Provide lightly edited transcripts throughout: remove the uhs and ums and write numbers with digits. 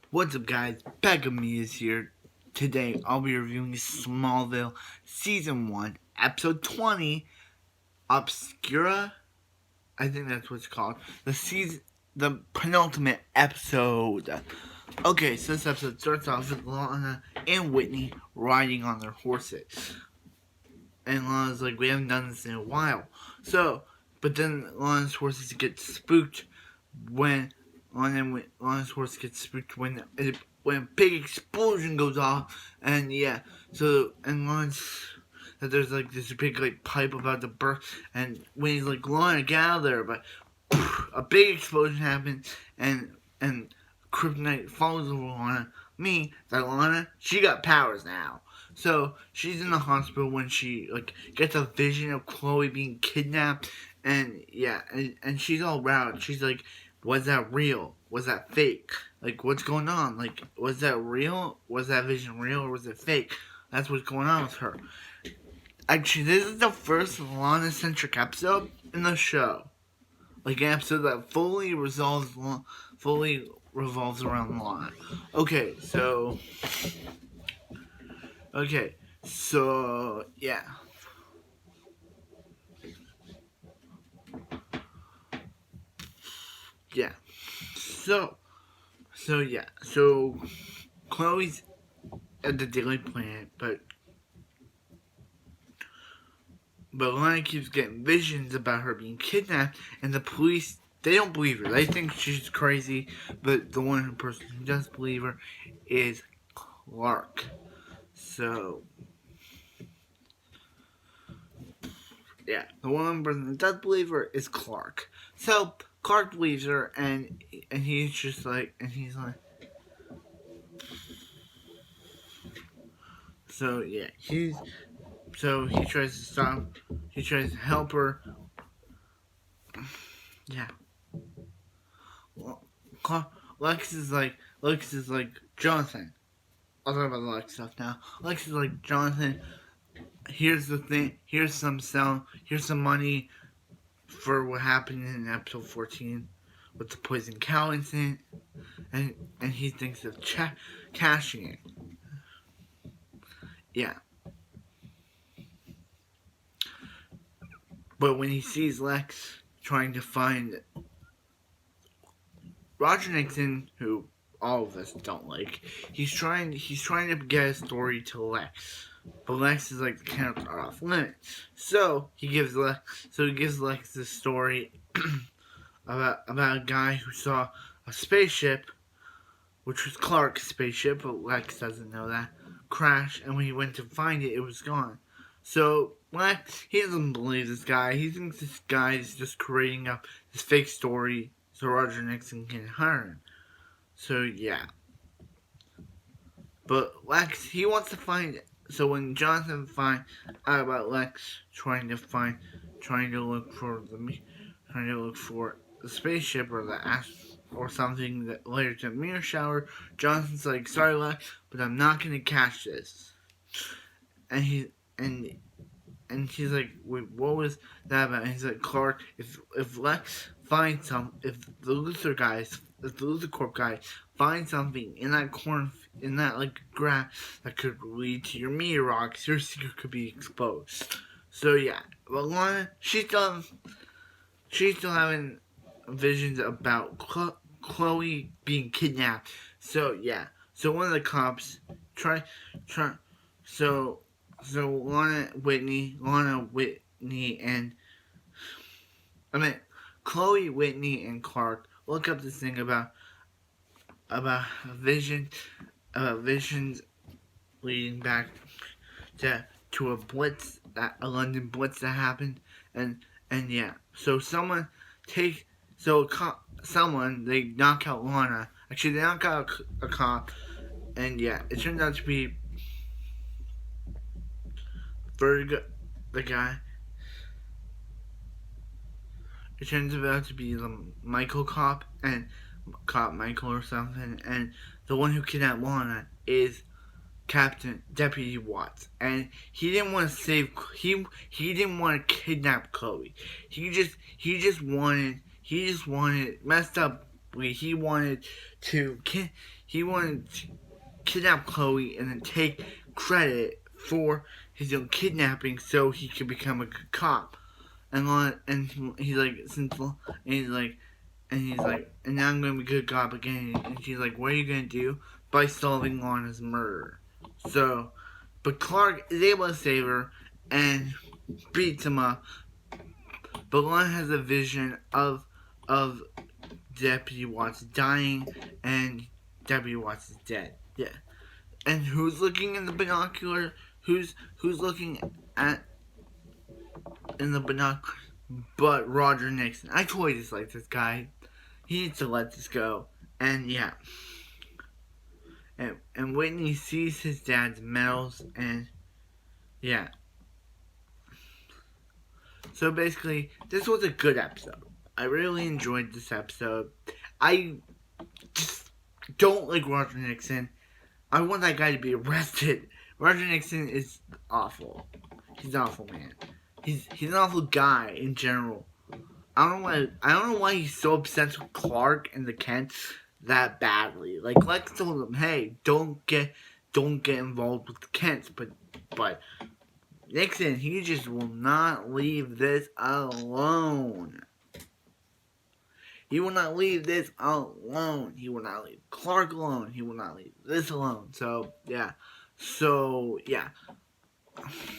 What's up, guys? Becca Me is here. Today, I'll be reviewing Smallville Season 1, Episode 20, Obscura. I think that's what it's called. The penultimate episode. Okay, so this episode starts off with Lana and Whitney riding on their horses. And Lana's like, we haven't done this in a while. But then Lana's horses get spooked when Lana's horse gets spooked when a big explosion goes off, and Lana's that there's like this big pipe about to burst, and when he's like, Lana, get out of there, but a big explosion happens, and kryptonite falls over Lana. Lana, she got powers now. So she's in the hospital when she gets a vision of Chloe being kidnapped, and she's all routed. She's like, was that real? Was that fake? Like, what's going on? Like, was that real? Was that vision real or was it fake? That's what's going on with her. Actually, this is the first Lana-centric episode in the show. Like, an episode that fully revolves around Lana. Okay, so, yeah. Yeah. So Chloe's at the Daily Planet, but Lana keeps getting visions about her being kidnapped, and the police, they don't believe her. They think she's crazy, but the one person who does believe her is Clark. So, yeah, the one person that does believe her is Clark. So, Clark believes her, and he's like, so yeah, he tries to stop, he tries to help her. Yeah. Well, Lex is like, Jonathan. I'll talk about the Lex stuff now. Lex is like, Jonathan, here's the thing, here's some money for what happened in episode 14 with the poison cow incident, and he thinks of cashing it. Yeah. But when he sees Lex trying to find Roger Nixon, who all of us don't like, he's trying to get a story to Lex. But Lex is like, the characters are off limits. So he gives Lex this story about a guy who saw a spaceship, which was Clark's spaceship, but Lex doesn't know that, crash, and when he went to find it, it was gone. So Lex, he doesn't believe this guy. He thinks this guy is just creating up this fake story so Roger Nixon can hire him. So yeah. But Lex, he wants to find it. So when Jonathan finds out about Lex trying to look for the spaceship or something that later to meteor shower, Jonathan's like, sorry Lex, but I'm not gonna catch this. And he's like, wait, what was that about? And he's like, Clark, if Lex finds if the Luthor Corp guy finds something in that grass that could lead to your meteor rocks, your secret could be exposed. So yeah, but Lana, she's still having visions about Chloe being kidnapped. So yeah, so one of the cops so Lana, Whitney, and Chloe, Whitney, and Clark look up this thing about visions leading back to a London blitz that happened, and yeah, so they knock out Lana. Actually, they knock out a cop, and yeah, it turns out to be the guy. It turns out to be the Michael cop, and Cop Michael or something, and the one who kidnapped Lana is Deputy Watts, and he didn't want to didn't want to kidnap Chloe. He just wanted messed up basically he wanted to kidnap Chloe and then take credit for his own kidnapping so he could become a good cop. And he's like, and now I'm gonna be a good cop again. And she's like, what are you gonna do? By solving Lana's murder. So, but Clark is able to save her and beats him up. But Lana has a vision of Deputy Watts dying and Deputy Watts is dead. Yeah. And who's looking in the binocular? Who's looking at in the binocular? But Roger Nixon. I totally dislike this guy. He needs to let this go. And yeah. And Whitney sees his dad's medals and yeah. So basically, this was a good episode. I really enjoyed this episode. I just don't like Roger Nixon. I want that guy to be arrested. Roger Nixon is awful. He's an awful man. He's an awful guy in general. I don't know why he's so obsessed with Clark and the Kents that badly. Like Lex told him, hey, don't get involved with the Kents, but Nixon, he just will not leave this alone. He will not leave this alone. He will not leave Clark alone. He will not leave this alone. So yeah.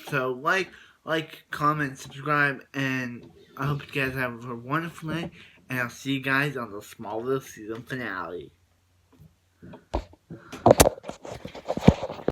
So like, comment, subscribe, and I hope you guys have a wonderful night. And I'll see you guys on the Smallville season finale.